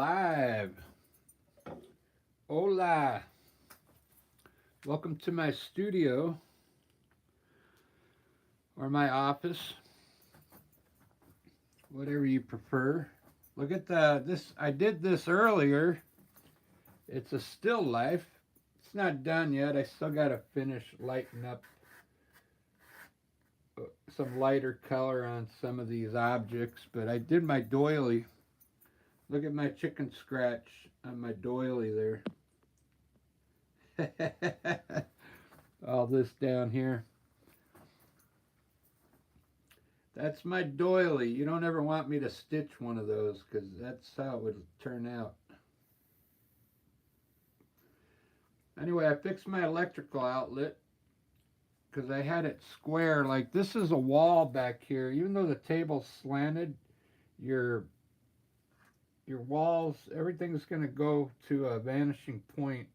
live. Hola. Welcome to my studio or my office, whatever you prefer. Look at this. I did this earlier. It's a still life. It's not done yet. I still got to finish lighting up some lighter color on some of these objects, but I did my doily. Look at my chicken scratch on my doily there. All this down here. That's my doily. You don't ever want me to stitch one of those because that's how it would turn out. Anyway, I fixed my electrical outlet because I had it square. Like, this is a wall back here. Even though the table's slanted, your walls, everything's going to go to a vanishing point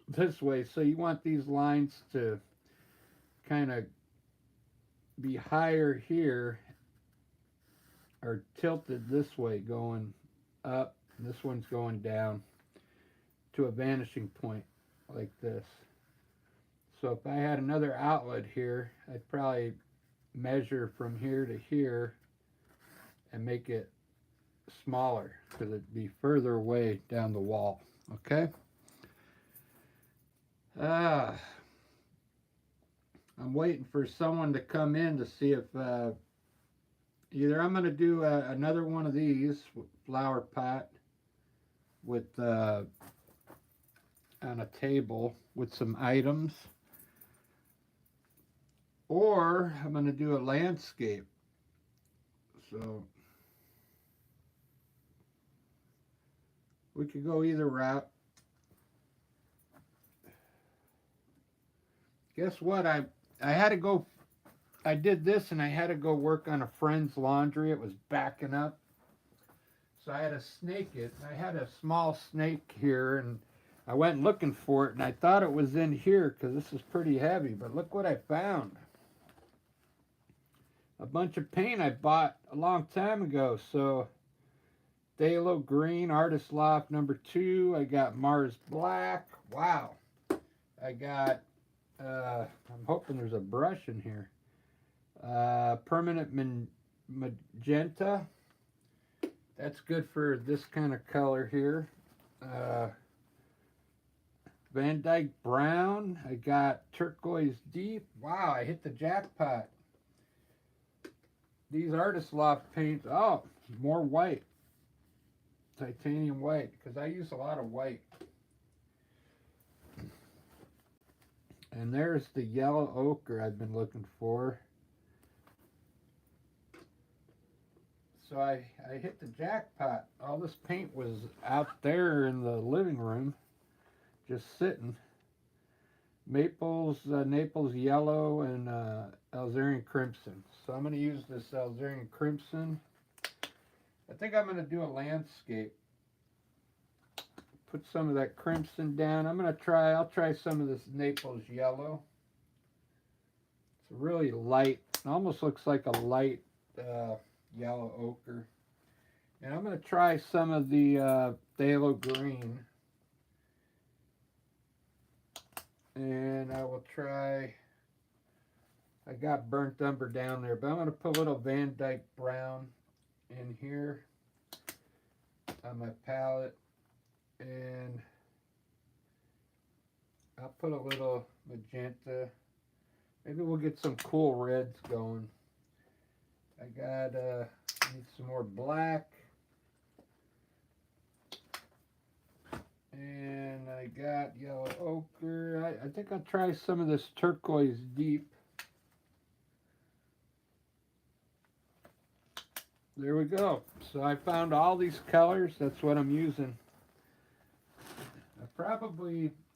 this way. So you want these lines to kind of be higher here or tilted this way, going up. This one's going down to a vanishing point like this. So if I had another outlet here, I'd probably measure from here to here and make it smaller because it'd be further away down the wall. Okay? I'm waiting for someone to come in to see if either I'm going to do another one of these flower pot with on a table with some items, or I'm going to do a landscape. So we could go either route. Guess what? I had to go. I did this and I had to go work on a friend's laundry. It was backing up. So I had to snake it. I had a small snake here and I went looking for it and I thought it was in here because this is pretty heavy. But look what I found. A bunch of paint I bought a long time ago. So Phthalo Green, Artist Loft #2. I got Mars Black. Wow. I got, I'm hoping there's a brush in here. Permanent Magenta. That's good for this kind of color here. Van Dyke Brown. I got Turquoise Deep. Wow, I hit the jackpot. These Artist Loft paints. Oh, more white. Titanium white, because I use a lot of white. And there's the yellow ochre I've been looking for. So I hit the jackpot. All this paint was out there in the living room, just sitting. Maples, Naples Yellow, and Alzarian Crimson. So I'm going to use this Alzarian Crimson. I think I'm going to do a landscape. Put some of that crimson down. I'll try some of this Naples Yellow. It's really light. It almost looks like a light yellow ochre. And I'm going to try some of the Phthalo Green. And I will try, I got burnt umber down there, but I'm going to put a little Van Dyke Brown in here on my palette. And I'll put a little magenta. Maybe we'll get some cool reds going. I got, need some more black. And I got yellow ochre. I think I'll try some of this Turquoise Deep. There we go. So I found all these colors. That's what I'm using.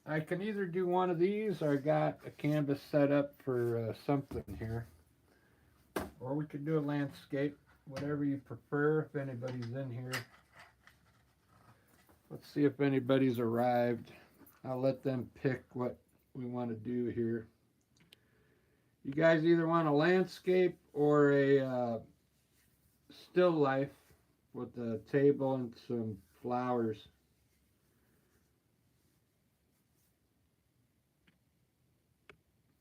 I can either do one of these or I got a canvas set up for something here. Or we could do a landscape, whatever you prefer, if anybody's in here. Let's see if anybody's arrived. I'll let them pick what we want to do here. You guys either want a landscape or a still life. with a table and some flowers.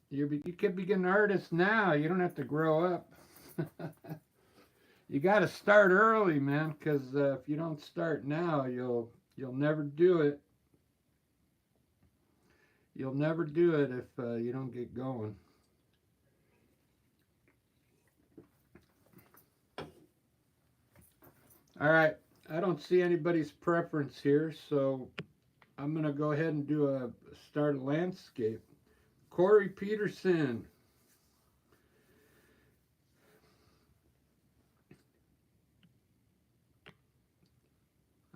You could be an artist now. You don't have to grow up. You got to start early, man, because if you don't start now, you'll never do it. You'll never do it if you don't get going. All right, I don't see anybody's preference here, so I'm gonna go ahead and do a start a landscape. Corey Peterson.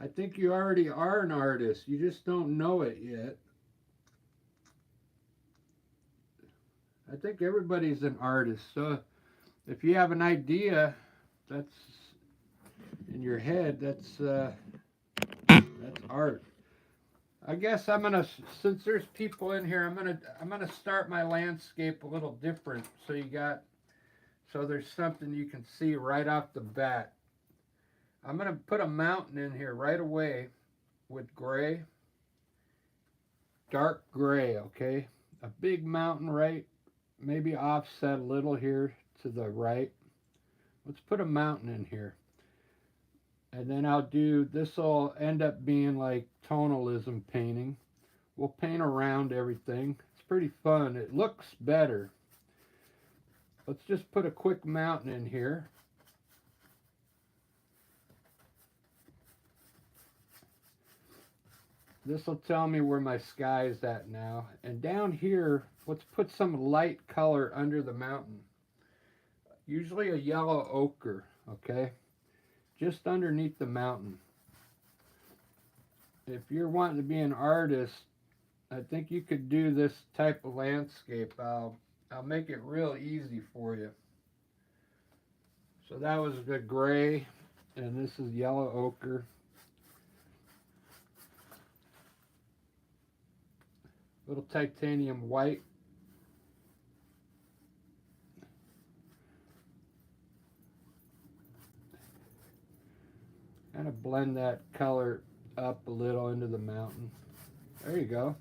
I think you already are an artist. You just don't know it yet. I think everybody's an artist. So if you have an idea that's in your head, that's art. I guess I'm gonna, since there's people in here, I'm gonna start my landscape a little different. So there's something you can see right off the bat. I'm gonna put a mountain in here right away with gray, dark gray. Okay, a big mountain, right? Maybe offset a little here to the right. Let's put a mountain in here. And then this will end up being like tonalism painting. We'll paint around everything. It's pretty fun. It looks better. Let's just put a quick mountain in here. This will tell me where my sky is at now. And down here, let's put some light color under the mountain. Usually a yellow ochre, okay? Just underneath the mountain. If you're wanting to be an artist, I think you could do this type of landscape. I'll make it real easy for you. So that was the gray, and this is yellow ochre. Little titanium white. Kind of blend that color up a little into the mountain. There you go.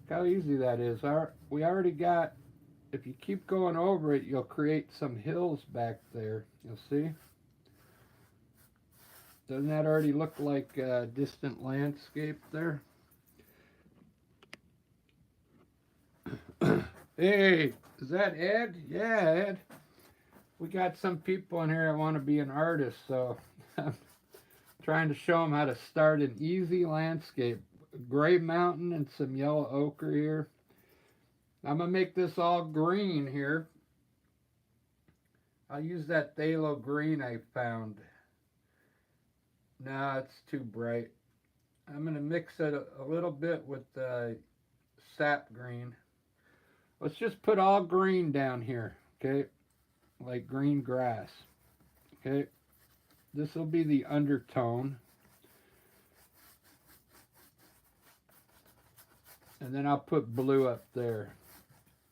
Look how easy that is. We already got, if you keep going over it, you'll create some hills back there. You'll see? Doesn't that already look like a distant landscape there? Hey, is that Ed? Yeah, Ed. We got some people in here that want to be an artist, so I'm trying to show them how to start an easy landscape. A gray mountain and some yellow ochre here. I'm going to make this all green here. I'll use that phthalo green I found. No, it's too bright. I'm going to mix it a little bit with the sap green. Let's just put all green down here, okay? Like green grass, okay? This will be the undertone. And then I'll put blue up there.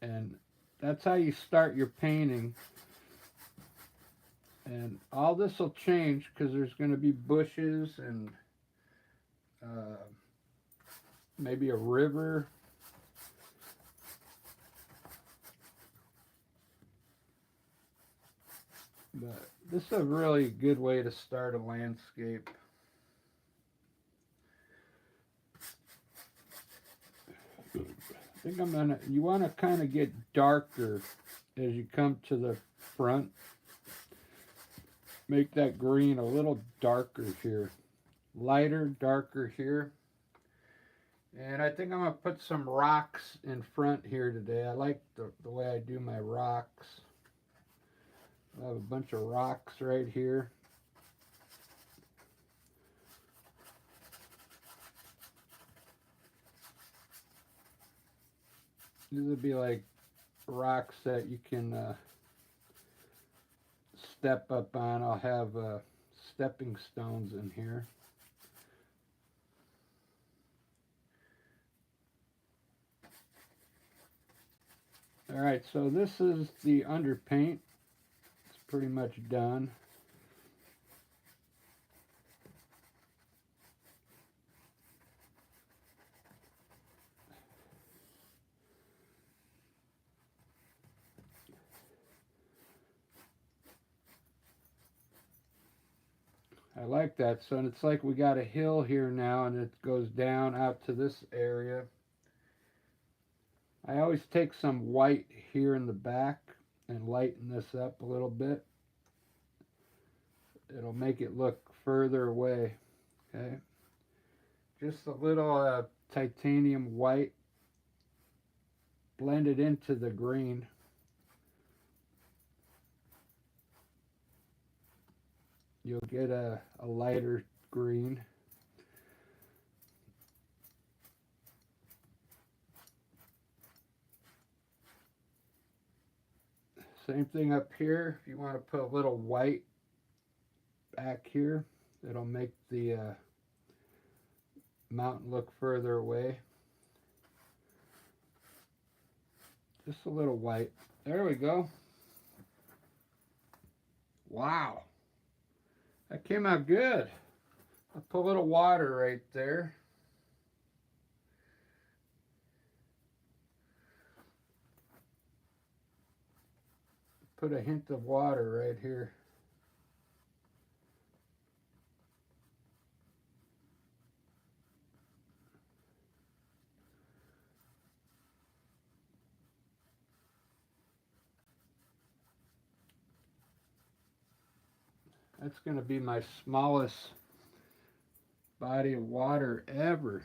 And that's how you start your painting. And all this will change because there's going to be bushes and maybe a river. But this is a really good way to start a landscape. I think you want to kind of get darker as you come to the front. Make that green a little darker here. Lighter, darker here. And I think I'm going to put some rocks in front here today. I like the way I do my rocks. I have a bunch of rocks right here. These would be like rocks that you can step up on. I'll have stepping stones in here. All right, so this is the underpaint. It's pretty much done. I like that. So it's like we got a hill here now, and it goes down out to this area. I always take some white here in the back and lighten this up a little bit. It'll make it look further away. Okay, just a little titanium white blended into the green. You'll get a lighter green. Same thing up here. If you want to put a little white back here, it'll make the mountain look further away. Just a little white. There we go. Wow. That came out good. I put a little water right there. Put a hint of water right here. That's going to be my smallest body of water ever.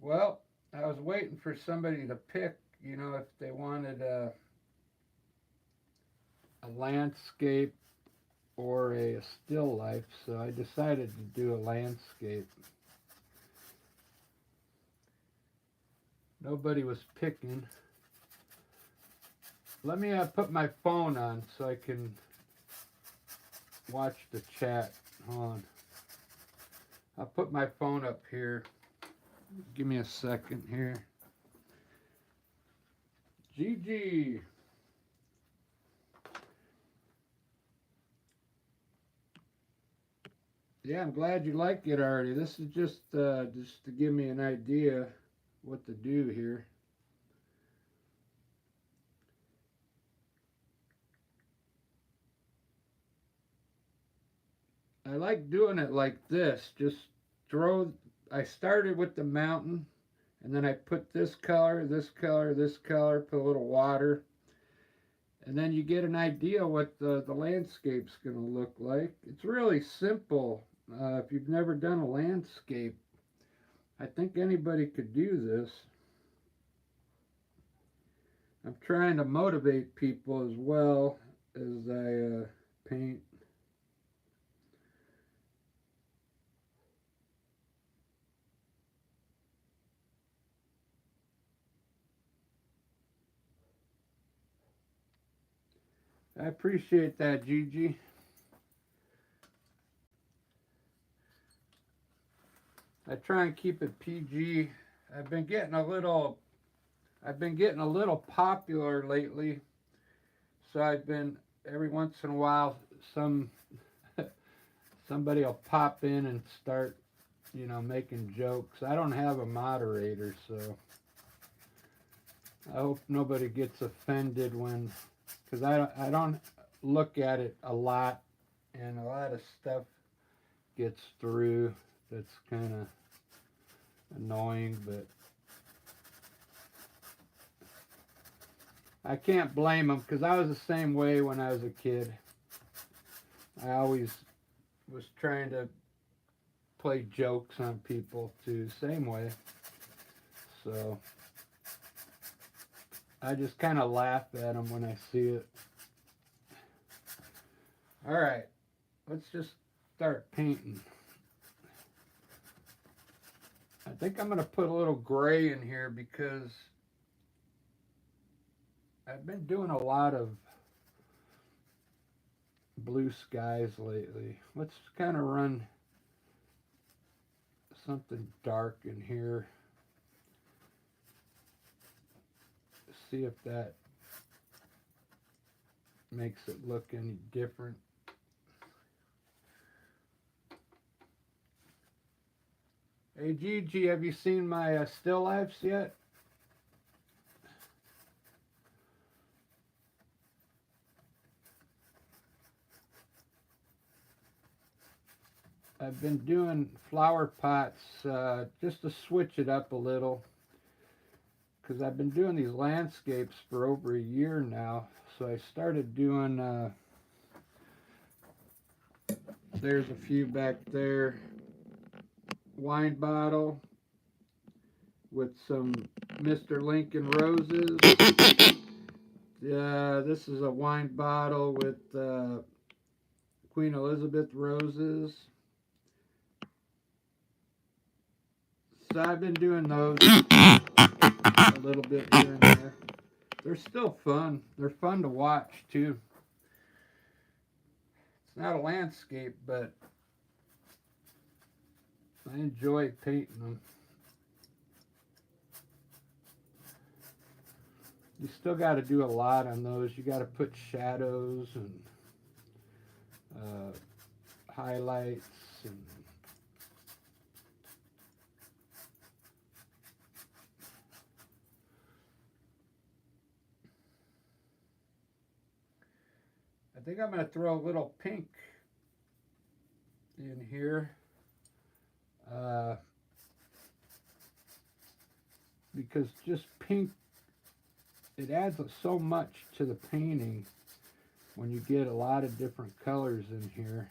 Well, I was waiting for somebody to pick, you know, if they wanted a landscape or a still life, so I decided to do a landscape. Nobody was picking. Let me put my phone on so I can watch the chat. Hold on. I'll put my phone up here. Give me a second here. Gigi. Yeah, I'm glad you like it already. This is just to give me an idea what to do here. I like doing it like this. Just I started with the mountain, and then I put this color, this color, this color, put a little water, and then you get an idea what the landscape's going to look like. It's really simple. If you've never done a landscape, I think anybody could do this. I'm trying to motivate people as well as I paint. I appreciate that, Gigi. I try and keep it PG. I've been getting a little popular lately. So I've been every once in a while somebody will pop in and start, you know, making jokes. I don't have a moderator, so I hope nobody gets offended when, because I don't look at it a lot, and a lot of stuff gets through that's kind of annoying, but I can't blame them because I was the same way when I was a kid. I always was trying to play jokes on people too, same way. So I just kind of laugh at them when I see it. All right, let's just start painting. I think I'm going to put a little gray in here because I've been doing a lot of blue skies lately. Let's kind of run something dark in here. See if that makes it look any different. Hey Gigi, have you seen my still lifes yet? I've been doing flower pots just to switch it up a little, because I've been doing these landscapes for over a year now. So I started doing, there's a few back there, wine bottle with some Mr. Lincoln roses. This is a wine bottle with Queen Elizabeth roses. So I've been doing those a little bit here and there. They're still fun. They're fun to watch too. It's not a landscape, but I enjoy painting them. You still got to do a lot on those. You got to put shadows and highlights and I think I'm going to throw a little pink in here because just pink, it adds so much to the painting when you get a lot of different colors in here.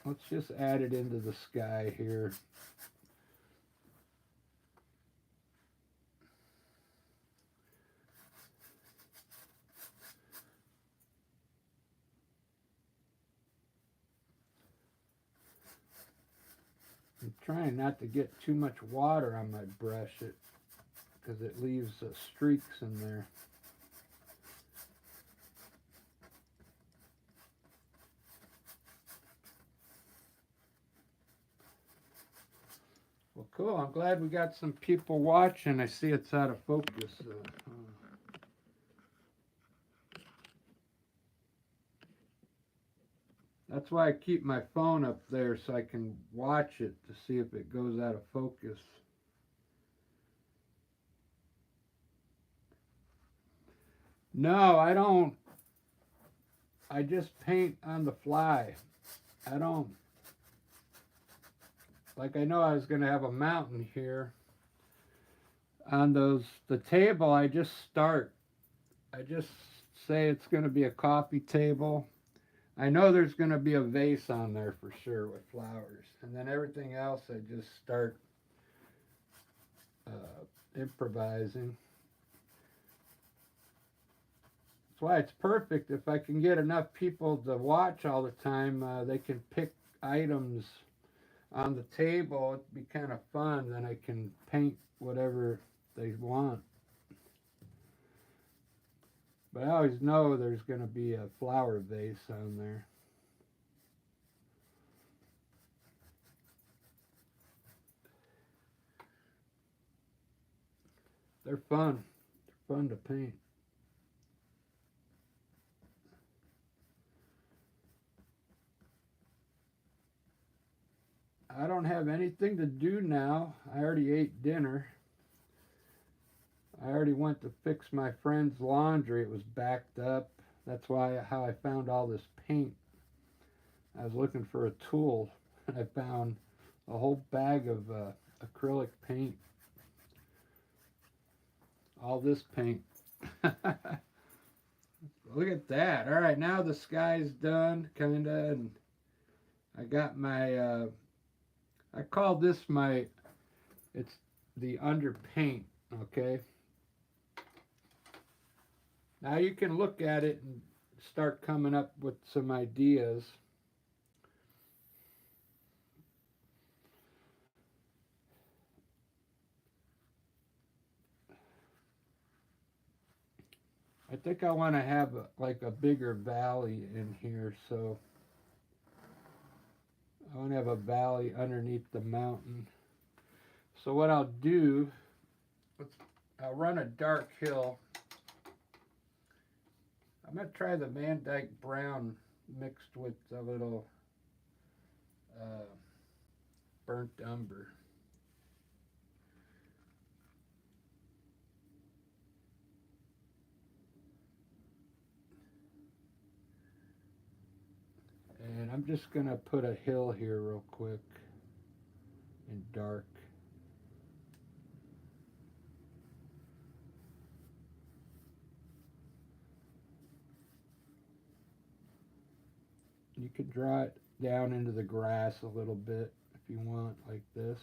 Let's just add it into the sky here. I'm trying not to get too much water on my brush because it leaves streaks in there. Well, cool. I'm glad we got some people watching. I see it's out of focus. That's why I keep my phone up there so I can watch it to see if it goes out of focus. No, I don't. I just paint on the fly. I don't. Like I know I was going to have a mountain here. On the table, I just start. I just say it's going to be a coffee table. I know there's going to be a vase on there for sure with flowers. And then everything else, I just start improvising. That's why it's perfect. If I can get enough people to watch all the time, they can pick items on the table. It'd be kind of fun. Then I can paint whatever they want. But I always know there's going to be a flower vase on there. They're fun. They're fun to paint. I don't have anything to do now. I already ate dinner. I already went to fix my friend's laundry. It was backed up. That's how I found all this paint. I was looking for a tool and I found a whole bag of acrylic paint. All this paint. Look at that. All right, now the sky's done, kind of, and I got my, I call this it's the underpaint, okay? Now you can look at it and start coming up with some ideas. I think I want to have like a bigger valley in here, so I want to have a valley underneath the mountain. So what I'll do, I'll run a dark hill. I'm going to try the Van Dyke brown mixed with a little burnt umber. I'm just going to put a hill here real quick in dark. You could draw it down into the grass a little bit if you want, like this.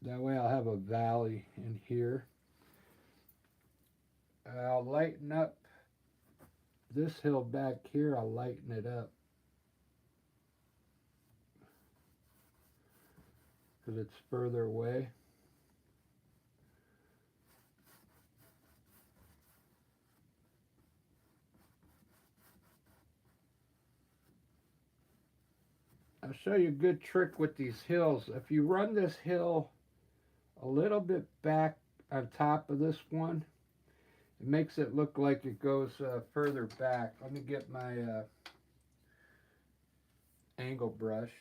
That way I'll have a valley in here. I'll lighten up this hill back here. I'll lighten it up because it's further away. I'll show you a good trick with these hills. If you run this hill a little bit back on top of this one, it makes it look like it goes further back. Let me get my angle brush.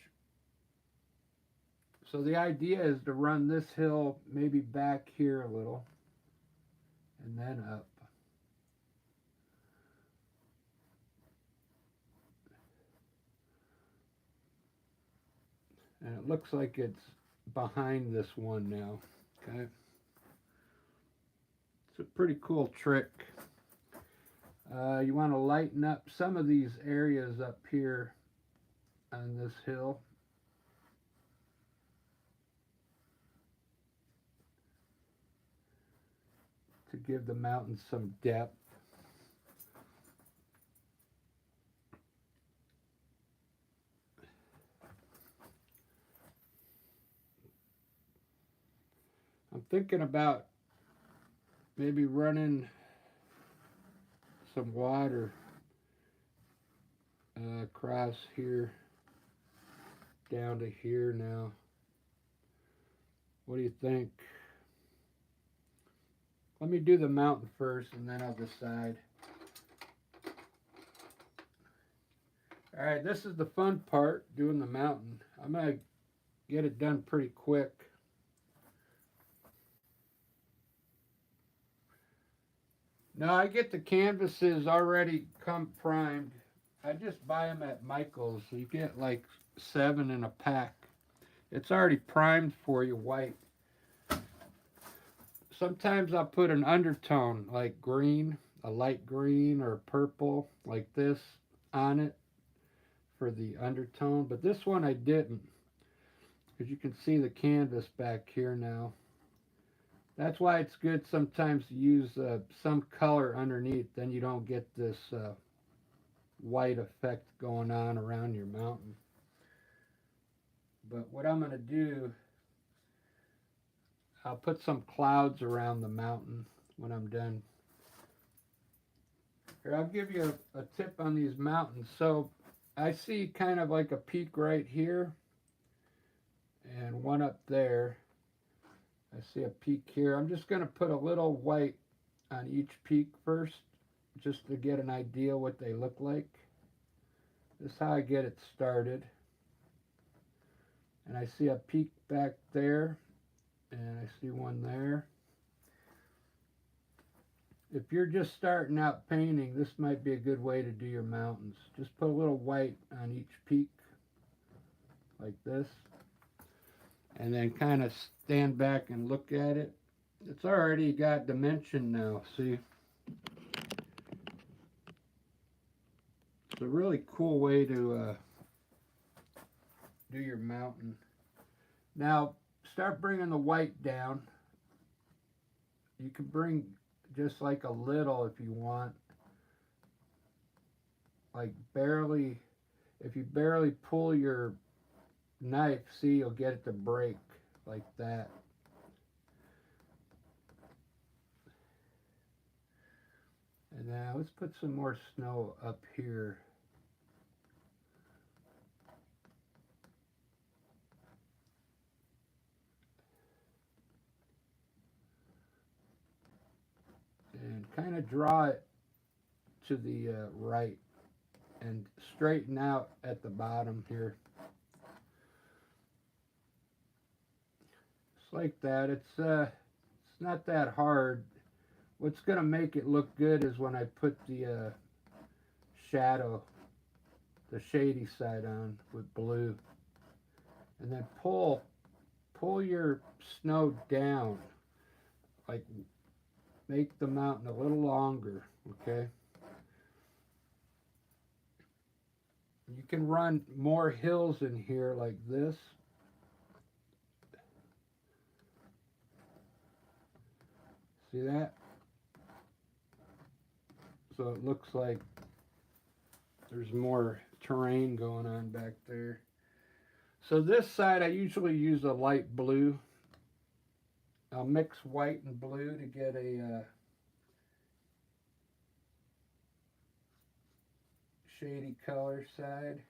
So the idea is to run this hill maybe back here a little and then up. And it looks like it's behind this one now. Okay. It's a pretty cool trick. You want to lighten up some of these areas up here on this hill. To give the mountain some depth. I'm thinking about maybe running some water across here down to here now. What do you think? Let me do the mountain first and then I'll decide. Alright, this is the fun part, doing the mountain. I'm going to get it done pretty quick. Now I get the canvases already come primed. I just buy them at Michael's. You get like 7 in a pack. It's already primed for you, white. Sometimes I'll put an undertone like green, a light green or purple like this on it for the undertone. But this one I didn't, because you can see the canvas back here now. That's why it's good sometimes to use some color underneath, then you don't get this white effect going on around your mountain. But what I'm going to do, I'll put some clouds around the mountain when I'm done. Here, I'll give you a tip on these mountains. So I see kind of like a peak right here and one up there. I see a peak here. I'm just going to put a little white on each peak first, just to get an idea what they look like. This is how I get it started. And I see a peak back there, and I see one there. If you're just starting out painting, this might be a good way to do your mountains. Just put a little white on each peak, like this. And then kind of stand back and look at it. It's already got dimension now, see? It's a really cool way to do your mountain. Now, start bringing the white down. You can bring just like a little if you want. Like barely, if you barely pull your knife, see, you'll get it to break like that. And now let's put some more snow up here. And kind of draw it to the right and straighten out at the bottom here. Just like that. It's not that hard. What's going to make it look good is when I put the shadow, the shady side on with blue. And then pull your snow down, like make the mountain a little longer, okay? You can run more hills in here like this. See that? So it looks like there's more terrain going on back there. So this side I usually use a light blue. I'll mix white and blue to get a shady color side.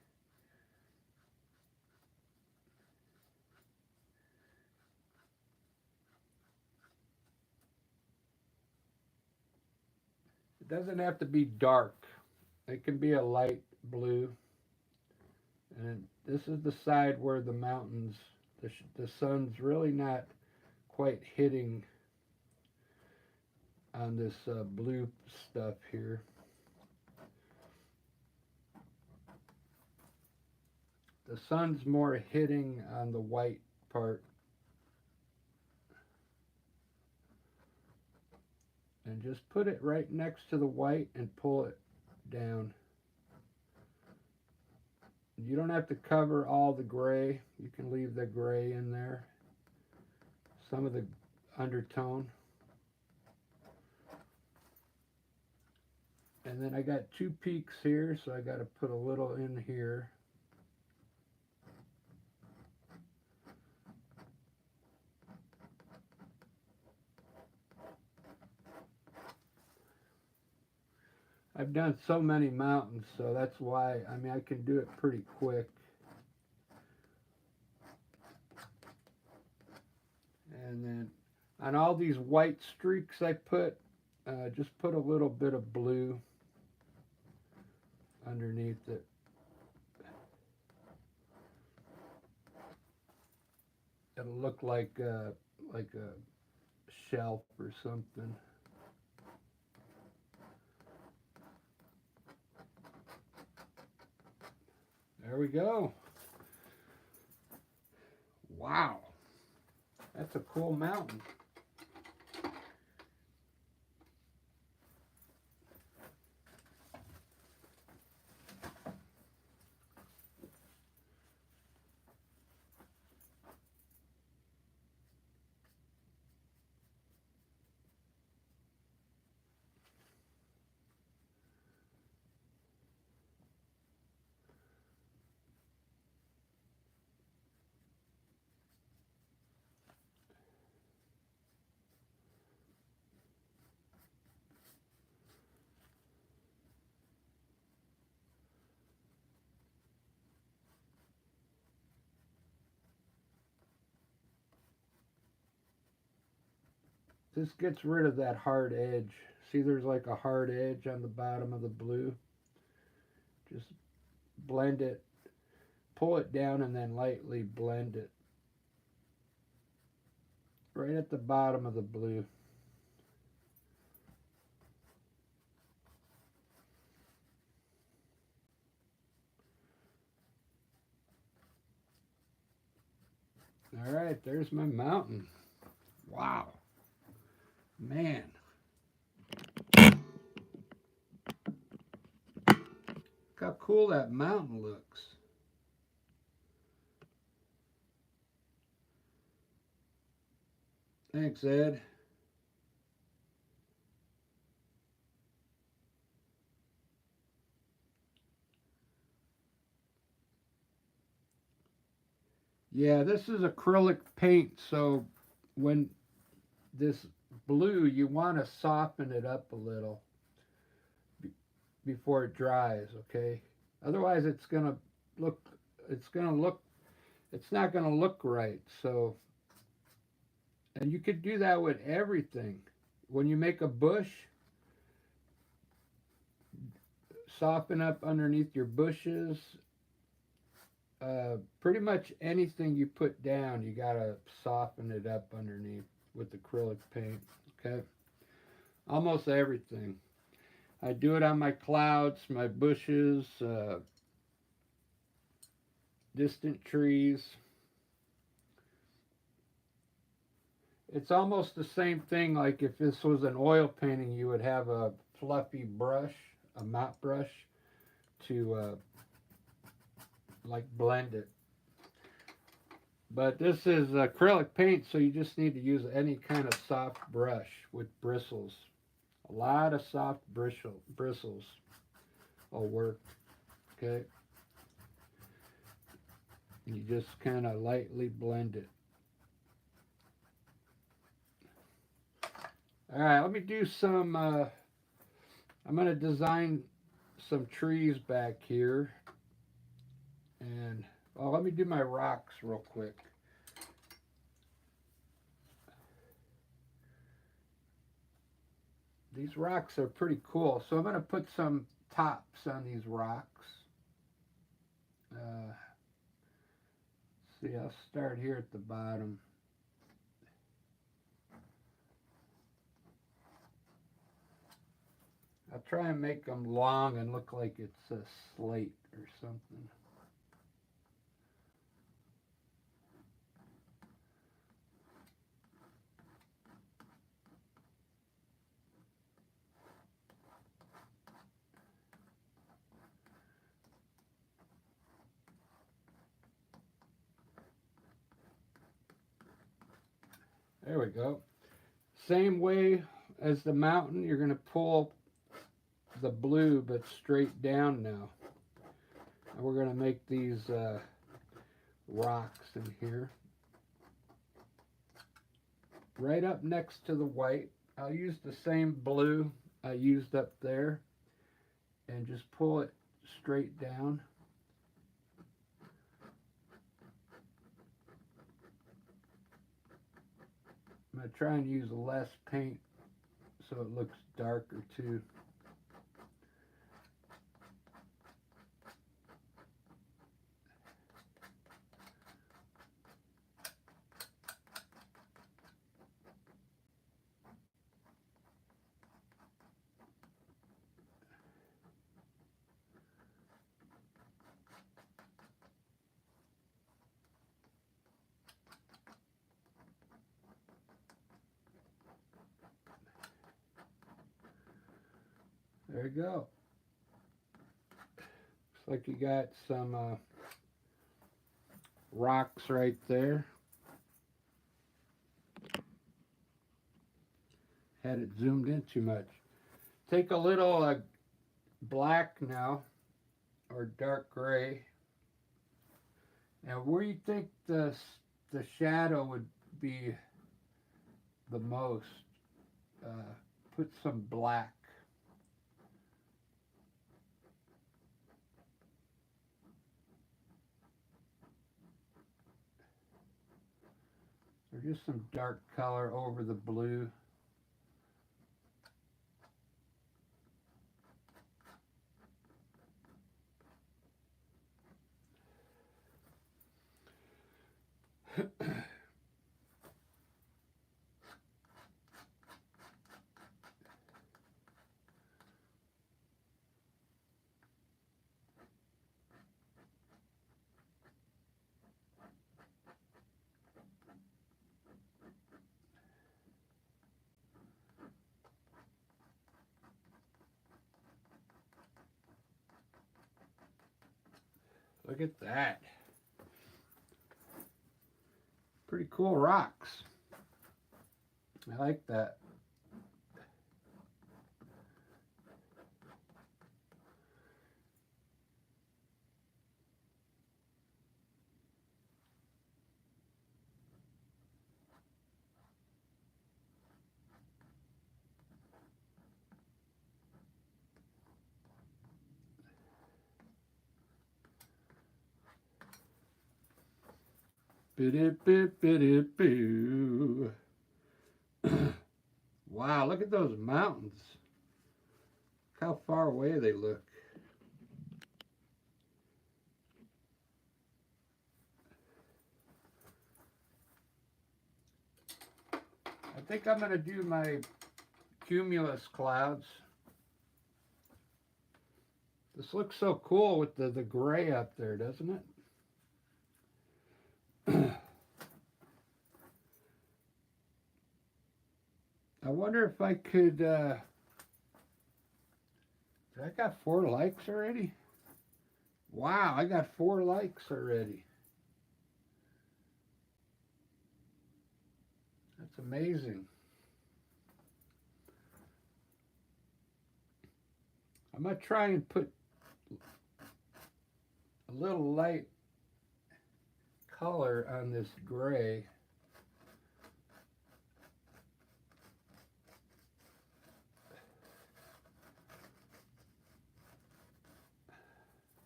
It doesn't have to be dark. It can be a light blue. And this is the side where the mountains, the sun's really not quite hitting on this blue stuff here. The sun's more hitting on the white part. And just put it right next to the white and pull it down. You don't have to cover all the gray. You can leave the gray in there. Some of the undertone. And then I got two peaks here, so I got to put a little in here. I've done so many mountains, so that's why, I mean, I can do it pretty quick. And then on all these white streaks I put, just put a little bit of blue underneath it. It'll look like a shelf or something. There we go. Wow. That's a cool mountain. This gets rid of that hard edge. See, there's like a hard edge on the bottom of the blue. Just blend it, pull it down, and then lightly blend it. Right at the bottom of the blue. All right, there's my mountain. Wow. Man. Look how cool that mountain looks. Thanks, Ed. Yeah, this is acrylic paint, so when this blue, you want to soften it up a little before it dries, okay? Otherwise it's going to look, it's not going to look right. So, and you could do that with everything. When you make a bush, soften up underneath your bushes. Pretty much anything you put down, you gotta soften it up underneath with acrylic paint. Okay, almost everything. I do it on my clouds, my bushes, distant trees. It's almost the same thing like if this was an oil painting, you would have a fluffy brush, a mop brush, to like blend it. But this is acrylic paint, so you just need to use any kind of soft brush with bristles. A lot of soft bristles will work, okay? You just kind of lightly blend it. All right, let me do some, I'm going to design some trees back here. And, well, let me do my rocks real quick. These rocks are pretty cool. So I'm going to put some tops on these rocks. See, I'll start here at the bottom. I'll try and make them long and look like it's a slate or something. There we go. Same way as the mountain, you're going to pull the blue but straight down now. And we're going to make these rocks in here. Right up next to the white, I'll use the same blue I used up there and just pull it straight down. I'm going to try and use less paint so it looks darker too. There you go. Looks like you got some rocks right there. Had it zoomed in too much. Take a little black now, or dark gray. Now where you think the shadow would be the most, put some black. Or just some dark color over the blue. Look at that. Pretty cool rocks. I like that. Wow, look at those mountains. Look how far away they look. I think I'm going to do my cumulus clouds. This looks so cool with the gray up there, doesn't it? I wonder if I could, I got 4 likes already? Wow, I got 4 likes already. That's amazing. I'm going to try and put a little light color on this gray.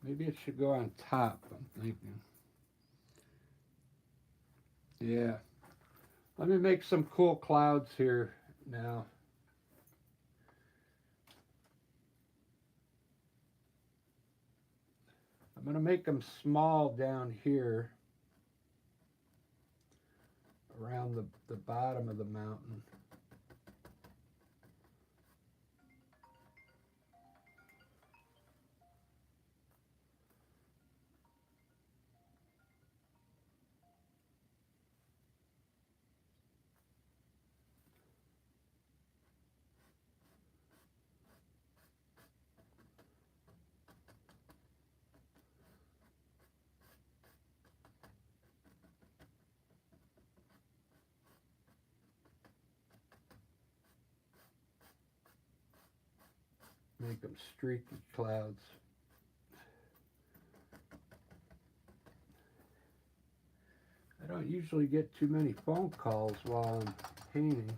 Maybe it should go on top, I'm thinking. Yeah. Let me make some cool clouds here now. I'm going to make them small down here around the bottom of the mountain. Make them streaky clouds. I don't usually get too many phone calls while I'm painting,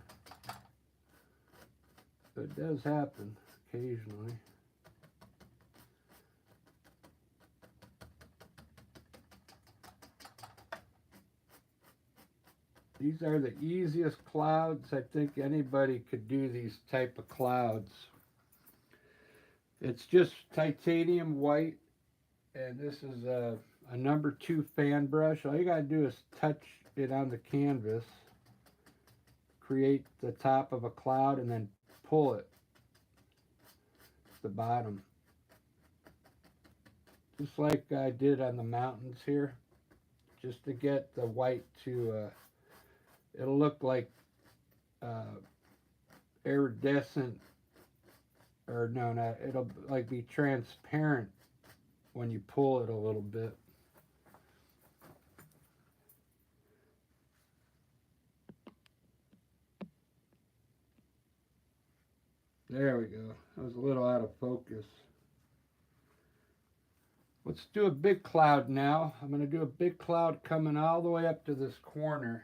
but it does happen occasionally. These are the easiest clouds. I think anybody could do these type of clouds. It's just titanium white, and this is a number 2 fan brush. All you gotta do is touch it on the canvas, create the top of a cloud, and then pull it to the bottom. Just like I did on the mountains here, just to get the white to, it'll look like iridescent, or no, not, it'll like be transparent when you pull it a little bit. There we go. That was a little out of focus. Let's do a big cloud now. I'm going to do a big cloud coming all the way up to this corner.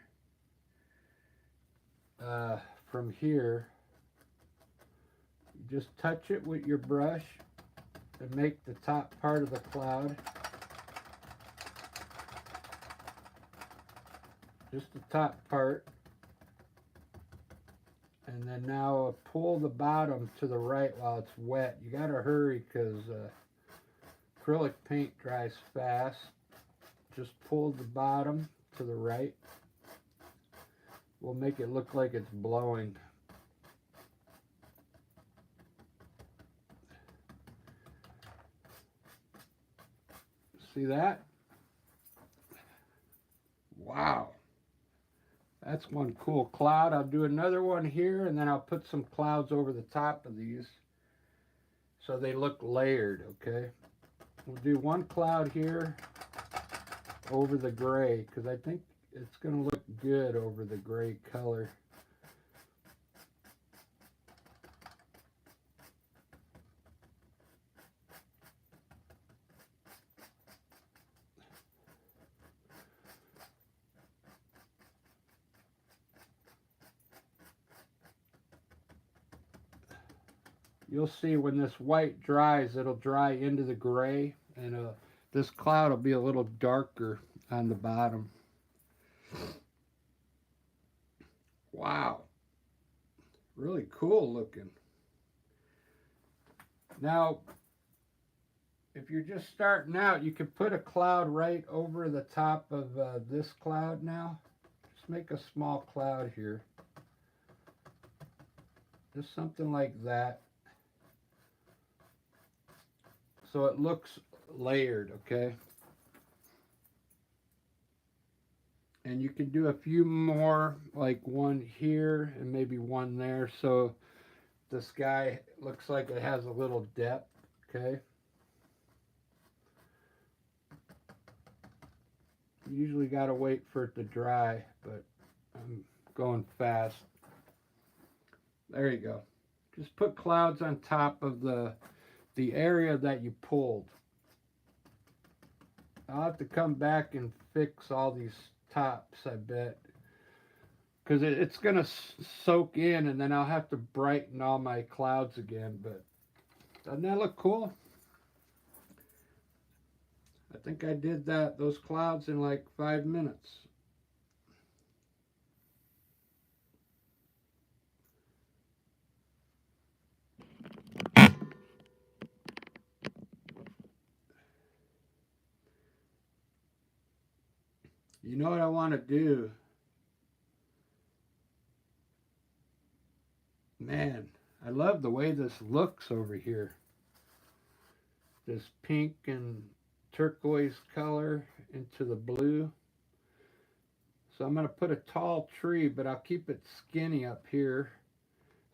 From here, you just touch it with your brush and make the top part of the cloud. Just the top part. And then now pull the bottom to the right while it's wet. You got to hurry because acrylic paint dries fast. Just pull the bottom to the right. We'll make it look like it's blowing. See that? Wow. That's one cool cloud. I'll do another one here, and then I'll put some clouds over the top of these so they look layered, okay? We'll do one cloud here over the gray, because I think it's going to look good over the gray color. You'll see when this white dries, it'll dry into the gray, and this cloud will be a little darker on the bottom. Wow. Really cool looking. Now, if you're just starting out, you could put a cloud right over the top of this cloud now. Just make a small cloud here. Just something like that. so it looks layered, okay? And you can do a few more, like one here and maybe one there, so the sky looks like it has a little depth, okay? You usually got to wait for it to dry, but I'm going fast. There you go. Just put clouds on top of the area that you pulled. I'll have to come back and fix all these tops, I bet. Because it's going to soak in, and then I'll have to brighten all my clouds again. But doesn't that look cool? I think I did those clouds in like 5 minutes. You know what I want to do? Man, I love the way this looks over here. This pink and turquoise color into the blue. So I'm going to put a tall tree, but I'll keep it skinny up here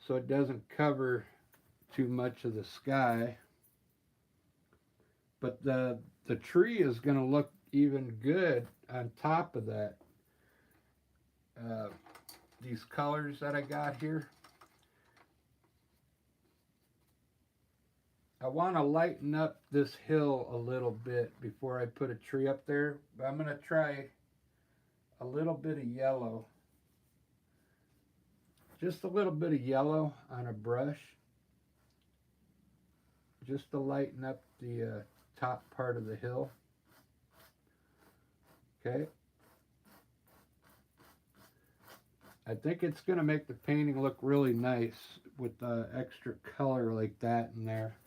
so it doesn't cover too much of the sky. But the tree is going to look even good on top of that. These colors that I got here. I want to lighten up this hill a little bit before I put a tree up there. But I'm going to try a little bit of yellow. Just a little bit of yellow on a brush. Just to lighten up the top part of the hill. Okay. I think it's going to make the painting look really nice with extra color like that in there.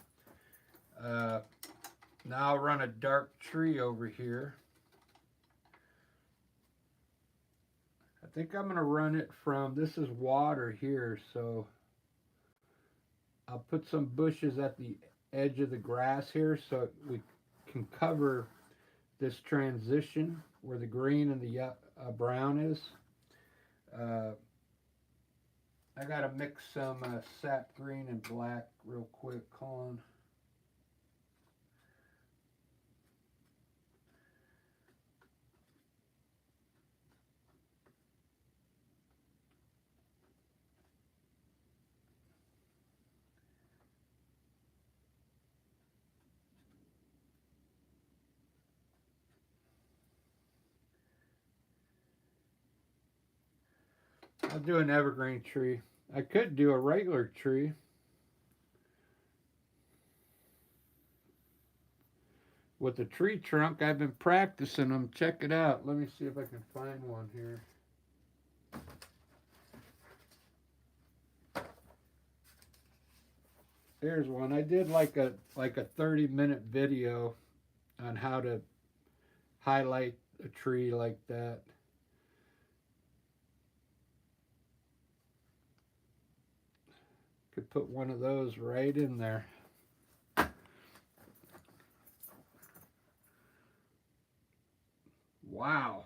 Now I'll run a dark tree over here. I think I'm going to run it from, this is water here, so I'll put some bushes at the edge of the grass here so we can cover this transition where the green and the brown is. I gotta mix some sap green and black real quick. Hold on. I'll do an evergreen tree. I could do a regular tree. With the tree trunk, I've been practicing them. Check it out. Let me see if I can find one here. Here's one. I did like a 30-minute video on how to highlight a tree like that. Could put one of those right in there. Wow.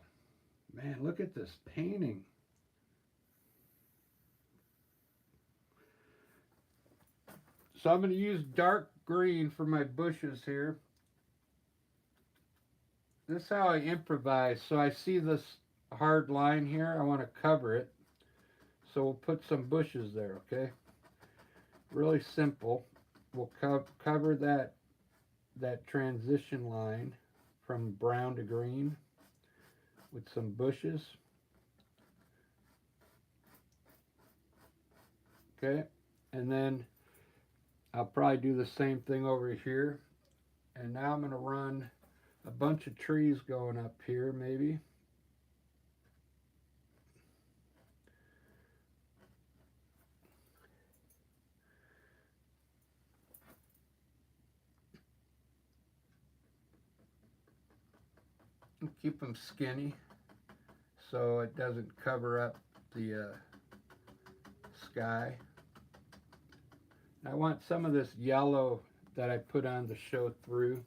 Man, look at this painting. So I'm going to use dark green for my bushes here. This is how I improvise. So I see this hard line here. I want to cover it. So we'll put some bushes there, okay? Really simple. We'll cover that transition line from brown to green with some bushes. Okay, and then I'll probably do the same thing over here. And now I'm going to run a bunch of trees going up here, maybe. And keep them skinny so it doesn't cover up the sky. I want some of this yellow that I put on to show through.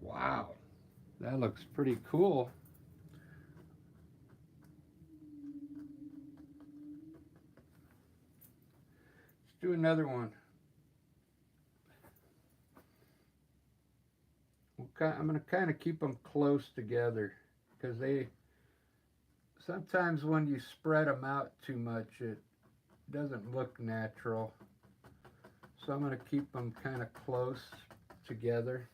Wow, that looks pretty cool. Let's do another one. I'm going to kind of keep them close together because they sometimes when you spread them out too much it doesn't look natural. So I'm going to keep them kind of close together.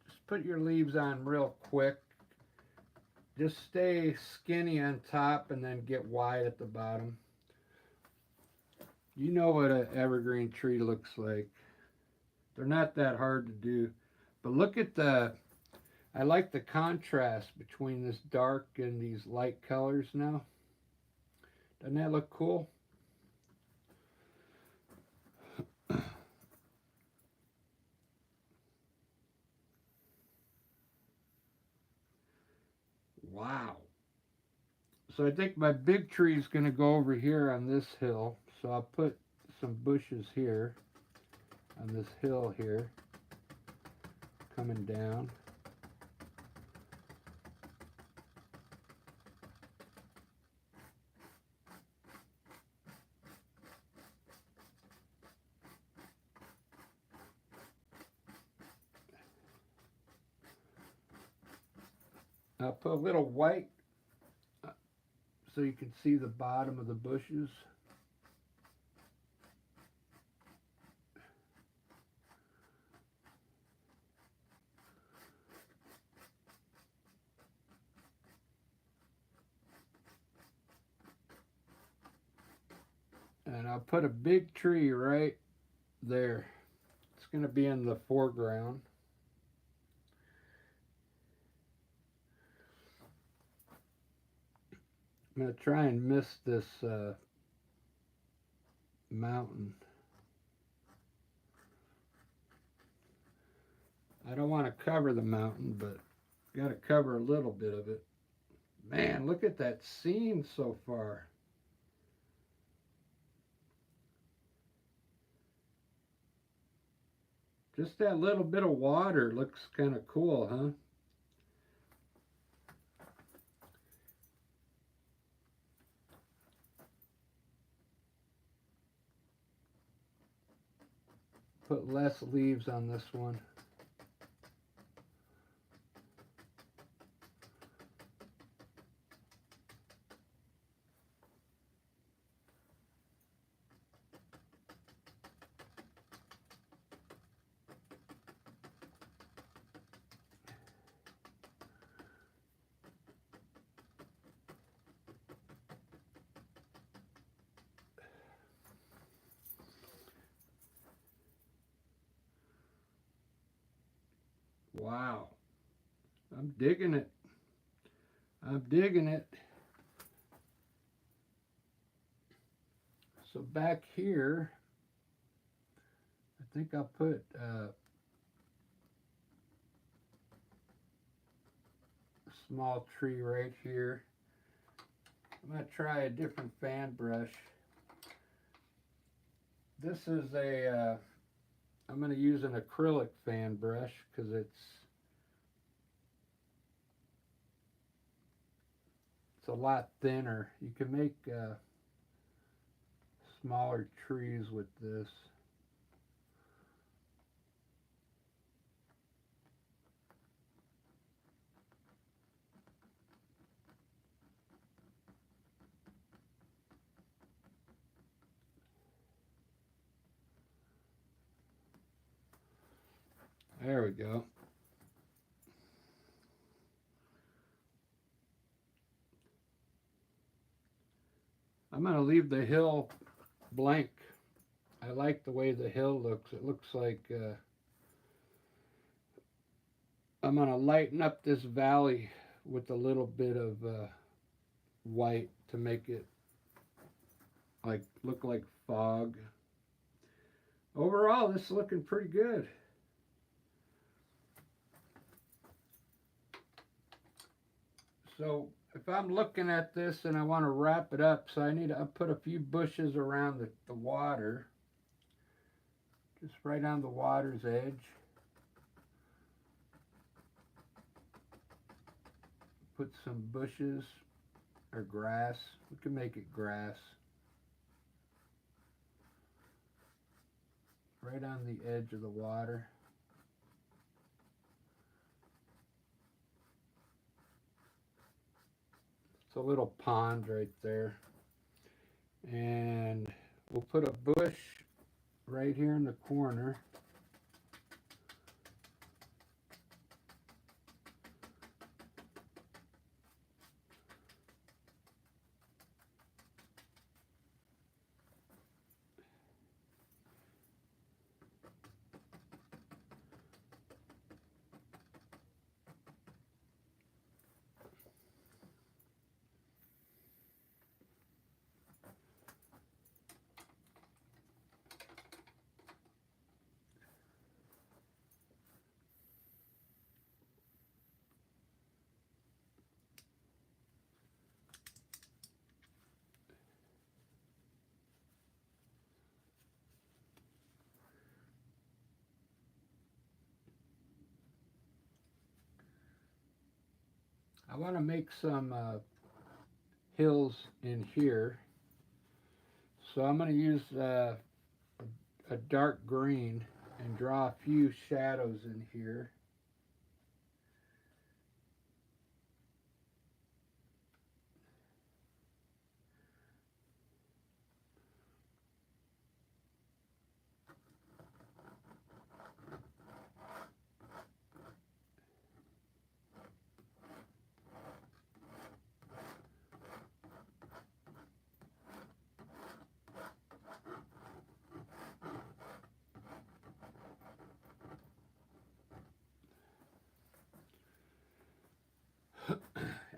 Just put your leaves on real quick. Just stay skinny on top and then get wide at the bottom. You know what an evergreen tree looks like. They're not that hard to do. But look at I like the contrast between this dark and these light colors now. Doesn't that look cool? Wow. So I think my big tree is going to go over here on this hill. So I'll put some bushes here on this hill here, coming down. I'll put a little white so you can see the bottom of the bushes. And I'll put a big tree right there. It's going to be in the foreground. I'm going to try and miss this mountain. I don't want to cover the mountain, but got to cover a little bit of it. Man, look at that scene so far. Just that little bit of water looks kind of cool, huh? Put less leaves on this one. Wow. I'm digging it. I'm digging it. So back here, I think I'll put a small tree right here. I'm going to try a different fan brush. This is I'm going to use an acrylic fan brush because it's a lot thinner. You can make smaller trees with this. There we go. I'm going to leave the hill blank. I like the way the hill looks. It looks like I'm going to lighten up this valley with a little bit of white to make it like look like fog. Overall, this is looking pretty good. So if I'm looking at this and I want to wrap it up, so I put a few bushes around the water, just right on the water's edge. Put some bushes or grass. We can make it grass. Right on the edge of the water. It's a little pond right there. And we'll put a bush right here in the corner. I want to make some hills in here. So I'm going to use a dark green and draw a few shadows in here.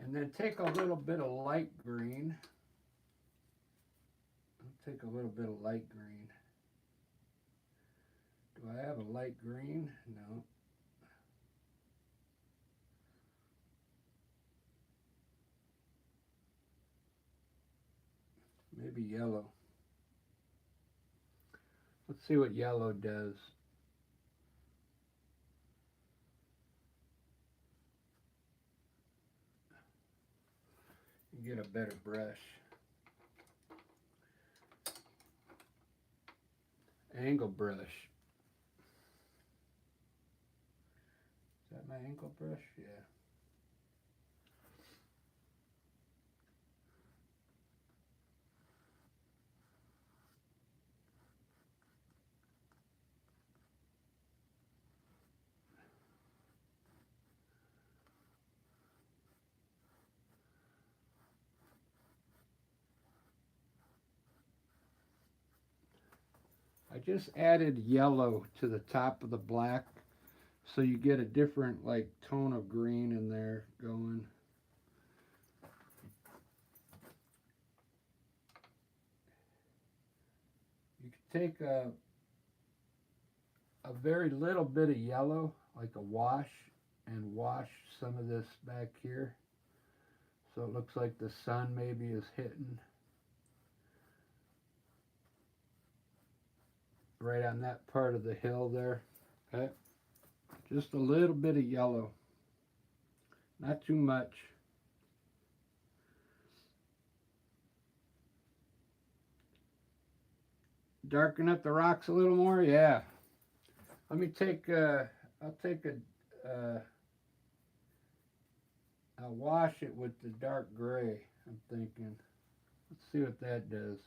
And then take a little bit of light green. I'll take a little bit of light green. Do I have a light green? No. Maybe yellow. Let's see what yellow does. Get a better brush. Angle brush. Is that my angle brush? Yeah. I just added yellow to the top of the black so you get a different like tone of green in there going. You can take a very little bit of yellow, like a wash, and wash some of this back here so it looks like the sun maybe is hitting right on that part of the hill there. Okay, just a little bit of yellow, not too much. Darken up the rocks a little more. Yeah, let me take I'll take I'll wash it with the dark gray. I'm thinking, let's see what that does.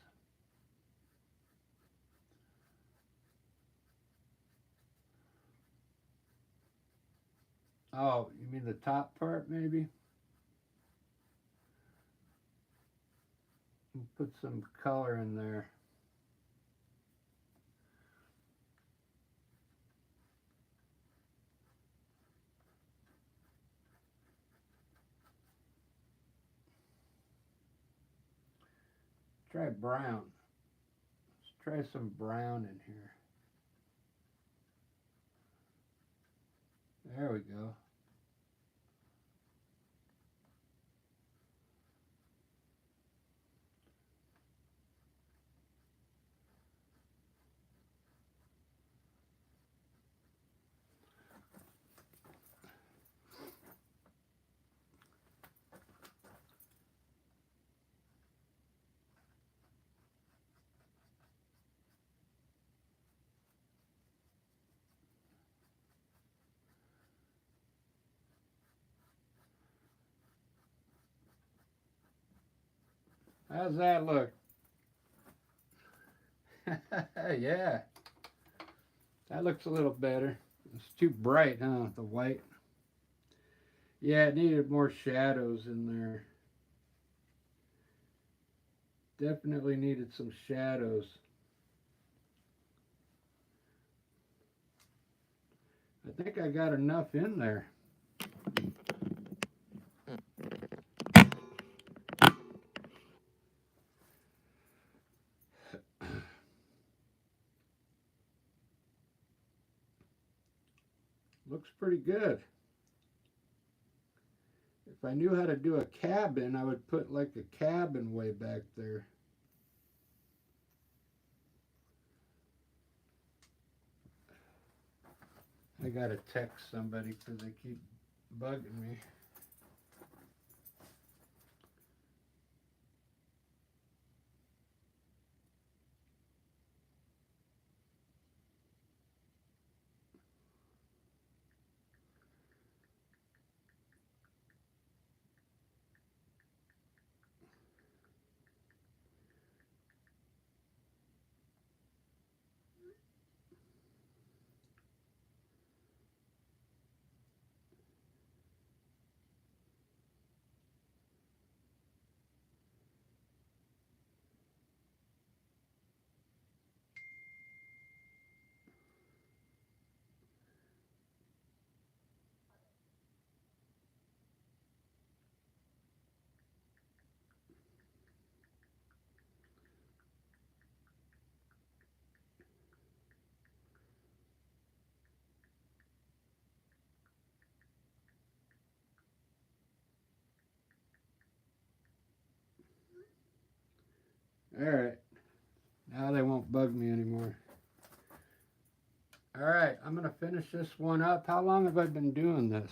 Oh, you mean the top part maybe? We'll put some color in there. Try brown. try some brown in here. There we go. How's that look? Yeah, that looks a little better. It's too bright, huh? The white. Yeah, it needed more shadows in there. Definitely needed some shadows. I think I got enough in there. Looks pretty good. If I knew how to do a cabin, I would put like a cabin way back there. I gotta text somebody because they keep bugging me. All right, now they won't bug me anymore. All right, I'm gonna finish this one up. How long have I been doing this?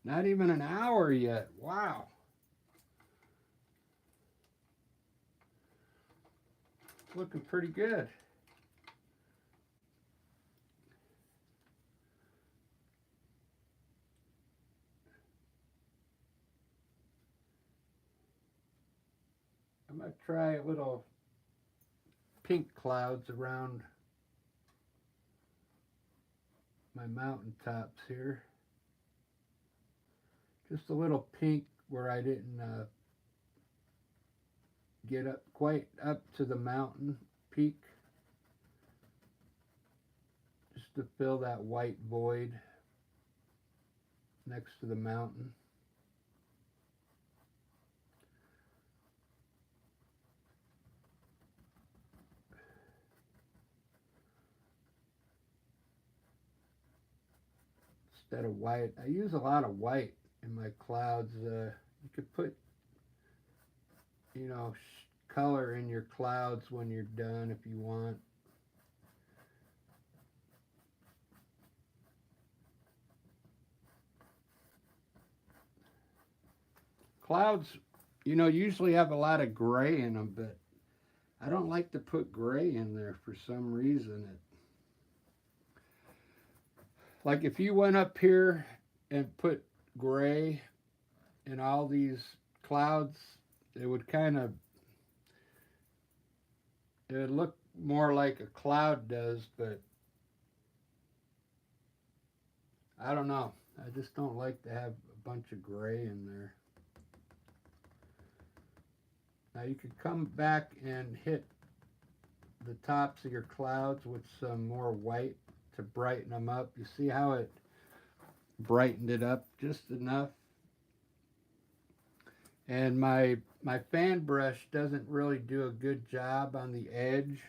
Not even an hour yet. Wow. It's looking pretty good. I'm gonna try little pink clouds around my mountaintops here. Just a little pink where I didn't get up quite up to the mountain peak. Just to fill that white void next to the mountain. Instead of white, I use a lot of white in my clouds. You could put, you know, color in your clouds when you're done if you want. Clouds, you know, usually have a lot of gray in them, but I don't like to put gray in there for some reason. Like if you went up here and put gray in all these clouds, it would kind of, it would look more like a cloud does, but I don't know. I just don't like to have a bunch of gray in there. Now you could come back and hit the tops of your clouds with some more white to brighten them up. You see how it brightened it up just enough? And my fan brush doesn't really do a good job on the edge.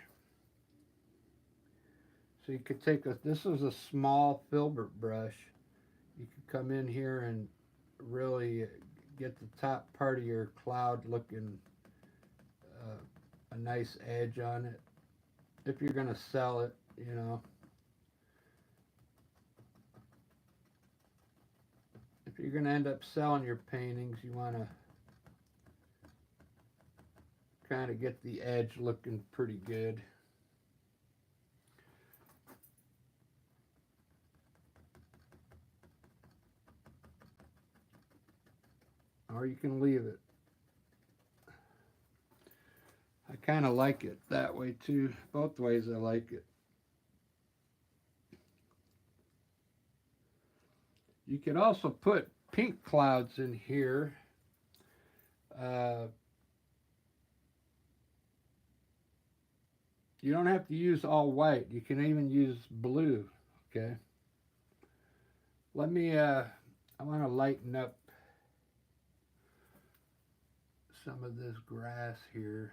So you could take a, this is a small filbert brush. You could come in here and really get the top part of your cloud looking a nice edge on it. If you're going to sell it, you know. If you're going to end up selling your paintings, you want to kind of get the edge looking pretty good. Or you can leave it. I kind of like it that way too. Both ways I like it. You could also put pink clouds in here. Uh, you don't have to use all white. You can even use blue. Okay. Let me, I want to lighten up some of this grass here.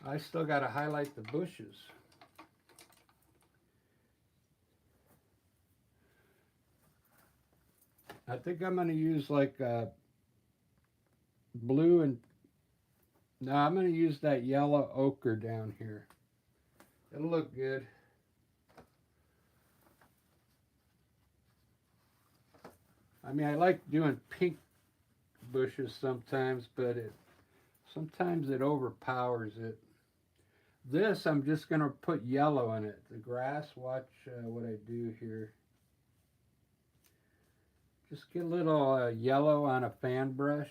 I still got to highlight the bushes. I think I'm going to use like blue and, no, I'm going to use that yellow ochre down here. It'll look good. I mean, I like doing pink bushes sometimes, but sometimes it overpowers it. This, I'm just going to put yellow in it. The grass, watch what I do here. Just get a little yellow on a fan brush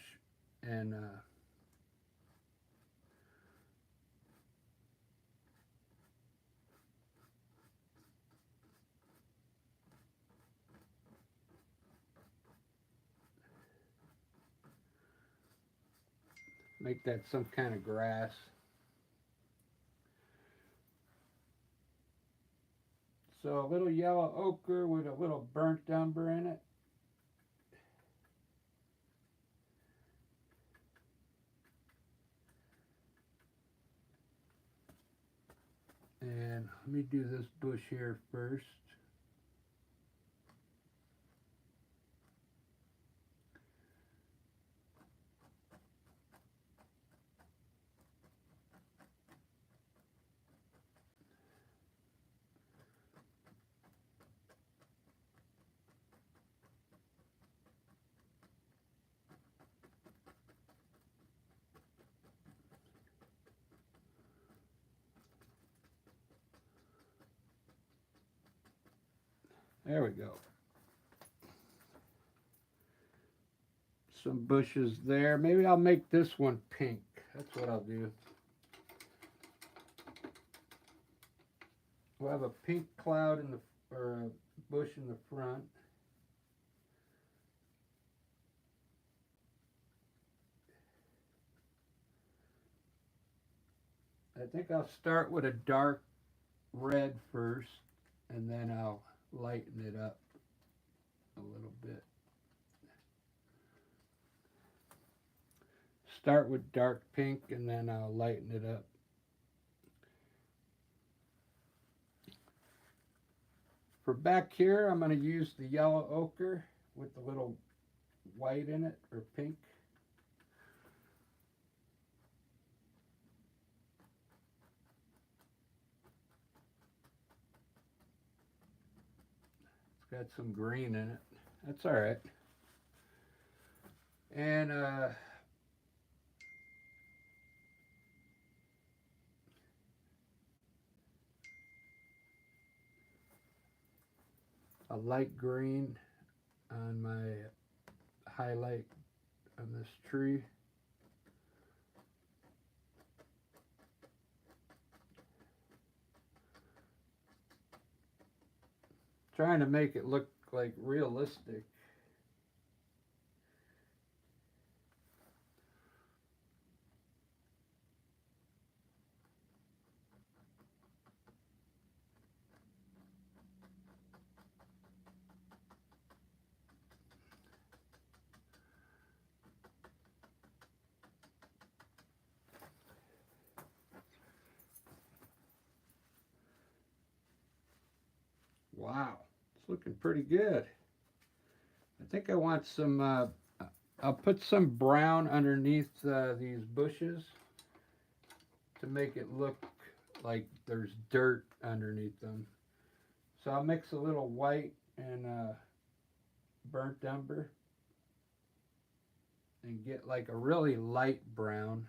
and make that some kind of grass. So a little yellow ochre with a little burnt umber in it. And let me do this bush here first. There we go. Some bushes there. Maybe I'll make this one pink. That's what I'll do. We'll have a pink cloud in the, or a bush in the front. I think I'll start with a dark red first, and then I'll lighten it up a little bit. Start with dark pink, and then I'll lighten it up. For back here, I'm going to use the yellow ochre with the little white in it, or pink. It's got some green in it. That's all right. And a light green on my highlight on this tree. Trying to make it look like realistic. It's looking pretty good. I think I want some, I'll put some brown underneath these bushes to make it look like there's dirt underneath them. So I'll mix a little white and burnt umber and get like a really light brown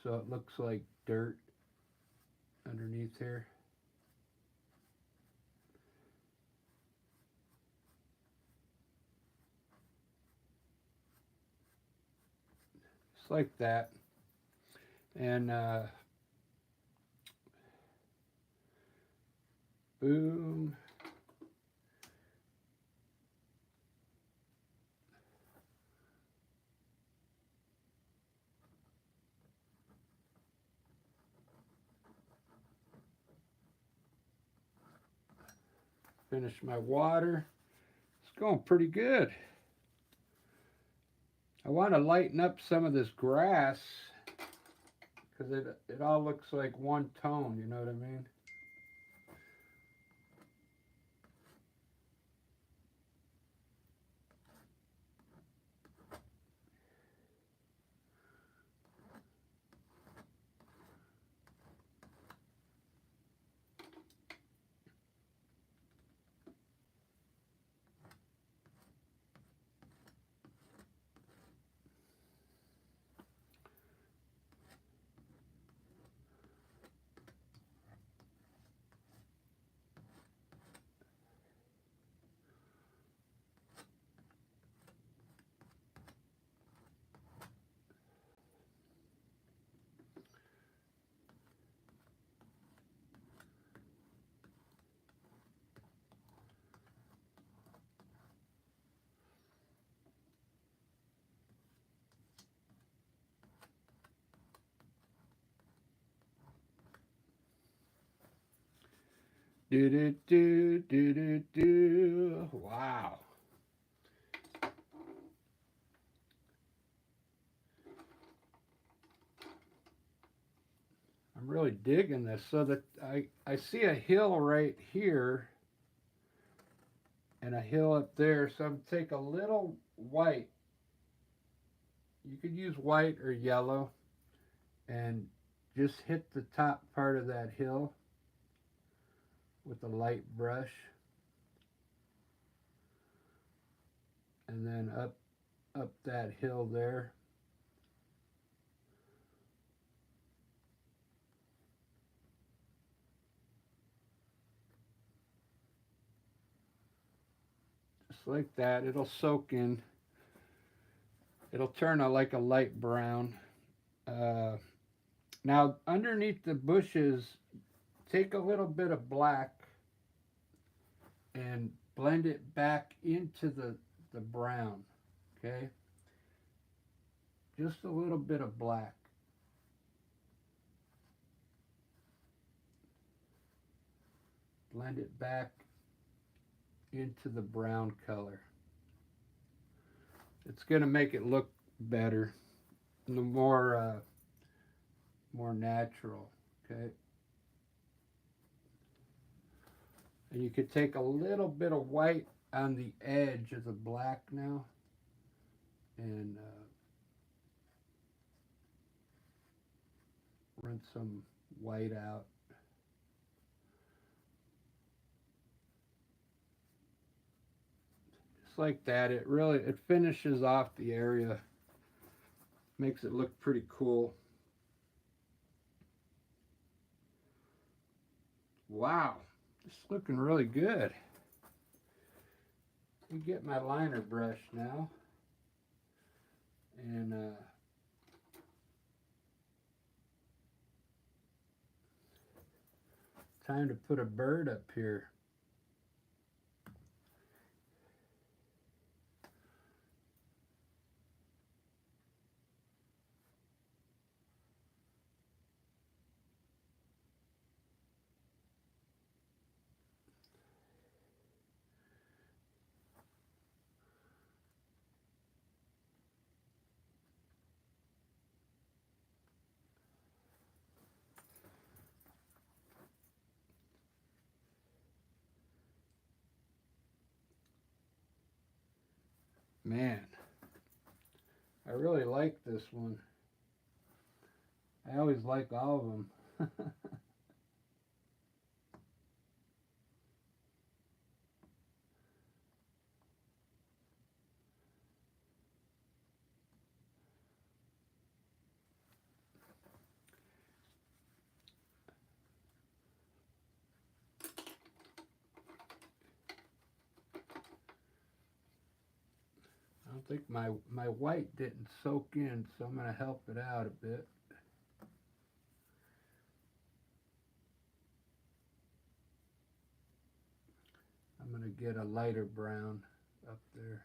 so it looks like dirt underneath here. Just like that. And boom. Finish my water. It's going pretty good. I want to lighten up some of this grass because it all looks like one tone, you know what I mean? Do do do do do do. Wow. I'm really digging this. So that I see a hill right here and a hill up there. So I'm take a little white. You could use white or yellow and just hit the top part of that hill with a light brush. And then up that hill there. Just like that. It'll soak in. It'll turn like a light brown. Uh, Now, underneath the bushes, take a little bit of black and blend it back into the brown, okay? Just a little bit of black. Blend it back into the brown color. It's going to make it look better, the more natural, okay? And you could take a little bit of white on the edge of the black now and run some white out. Just like that. It finishes off the area, makes it look pretty cool. Wow, it's looking really good. Let me get my liner brush now and time to put a bird up here. Man, I really like this one. I always like all of them. I don't think my white didn't soak in, so I'm going to help it out a bit. I'm going to get a lighter brown up there.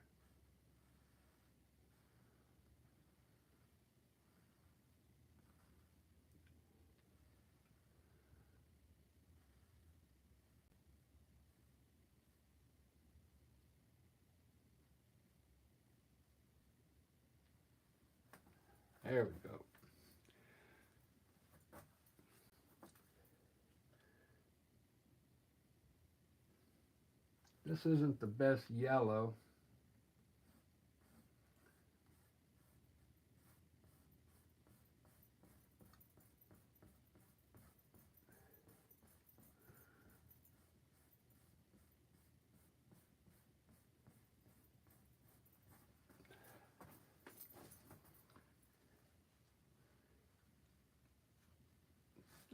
There we go. This isn't the best yellow.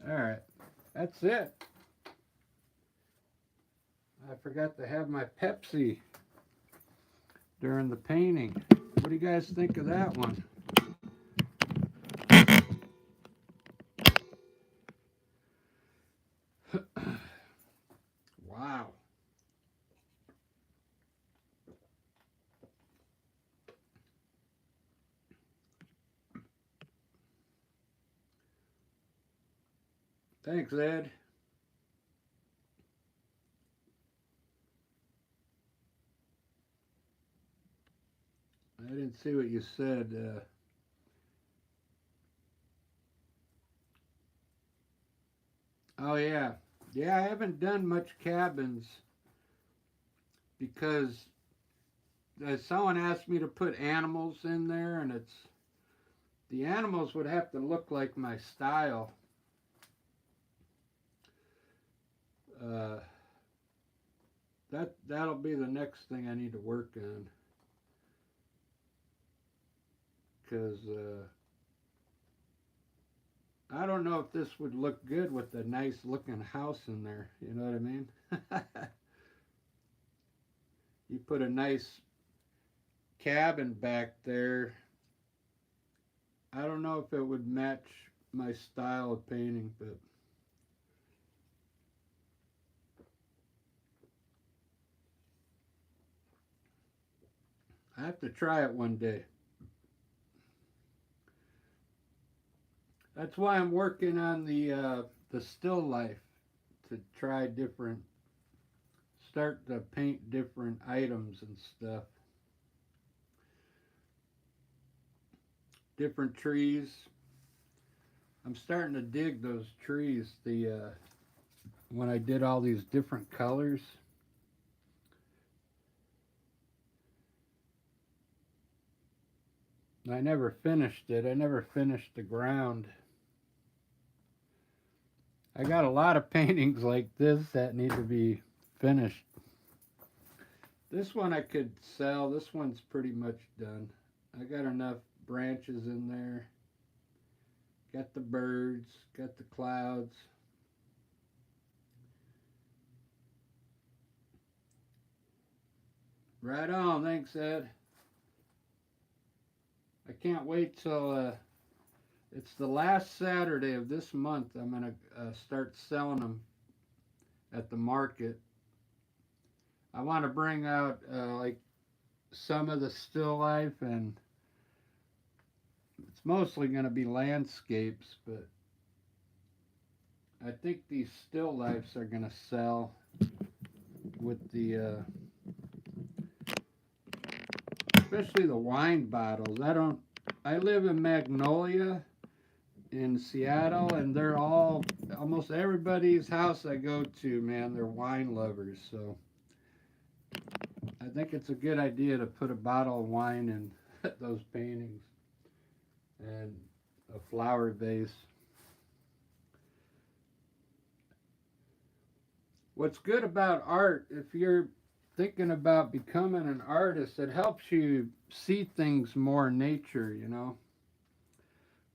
All right, that's it. I forgot to have my Pepsi during the painting. What do you guys think of that one? Wow. Thanks, Ed. I didn't see what you said. Oh, yeah. Yeah, I haven't done much cabins because someone asked me to put animals in there, and the animals would have to look like my style. Uh, that'll be the next thing I need to work on, because I don't know if this would look good with a nice looking house in there. You know what I mean? You put a nice cabin back there. I don't know if it would match my style of painting, but I have to try it one day. That's why I'm working on the still life, to try different, start to paint different items and stuff. Different trees. I'm starting to dig those trees. When I did all these different colors. I never finished it. I never finished the ground. I got a lot of paintings like this that need to be finished. This one I could sell. This one's pretty much done. I got enough branches in there. Got the birds, got the clouds. Right on, thanks, Ed. I can't wait till it's the last Saturday of this month. I'm gonna start selling them at the market. I want to bring out like some of the still life, and it's mostly going to be landscapes, but I think these still lifes are going to sell with the especially the wine bottles. I live in Magnolia in Seattle, and they're all, almost everybody's house I go to, man, they're wine lovers. So I think it's a good idea to put a bottle of wine in those paintings and a flower vase. What's good about art, if you're thinking about becoming an artist, it helps you see things more in nature, you know.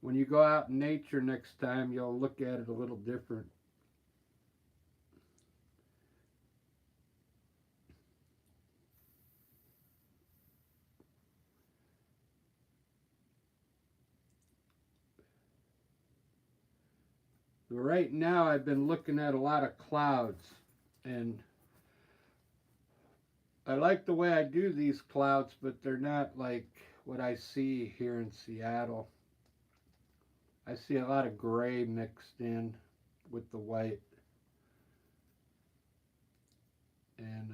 When you go out in nature next time, you'll look at it a little different. Right now, I've been looking at a lot of clouds, and I like the way I do these clouds, but they're not like what I see here in Seattle. I see a lot of gray mixed in with the white, and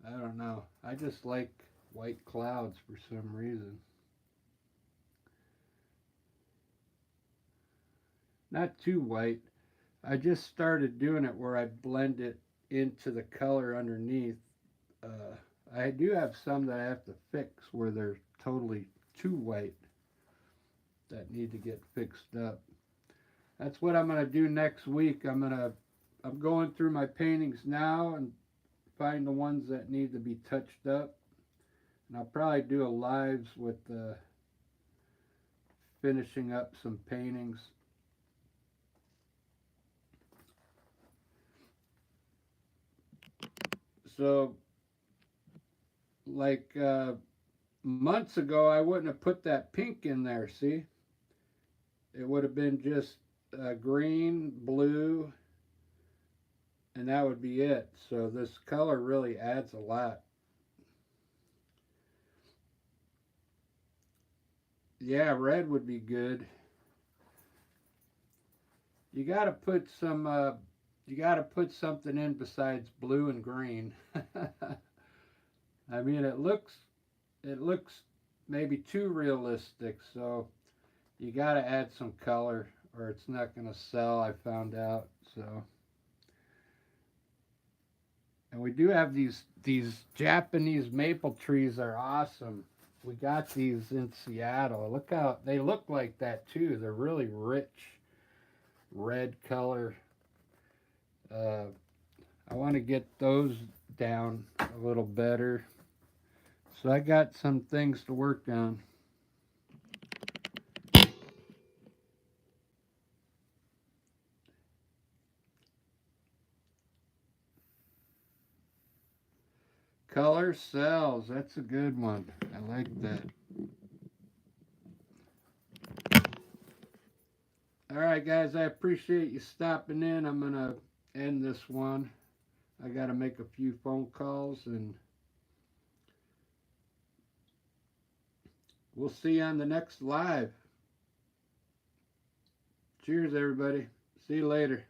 I don't know. I just like white clouds for some reason. Not too white. I just started doing it where I blend it into the color underneath. Uh, I do have some that I have to fix where they're totally too white that need to get fixed up. That's what I'm gonna do next week. I'm going through my paintings now and find the ones that need to be touched up. And I'll probably do a lives with finishing up some paintings. So, like months ago, I wouldn't have put that pink in there. See, it would have been just green, blue, and that would be it. So this color really adds a lot. Yeah, red would be good. You got to put some. You got to put something in besides blue and green. I mean, it looks maybe too realistic. So you got to add some color, or it's not going to sell. I found out. So, and we do have these Japanese maple trees. Are awesome. We got these in Seattle. Look how they look like that too. They're really rich red color. Uh, I want to get those down a little better. So I got some things to work on. Color cells. That's a good one. I like that. All right, guys. I appreciate you stopping in. I'm going to end this one. I got to make a few phone calls, and we'll see you on the next live. Cheers, everybody. See you later.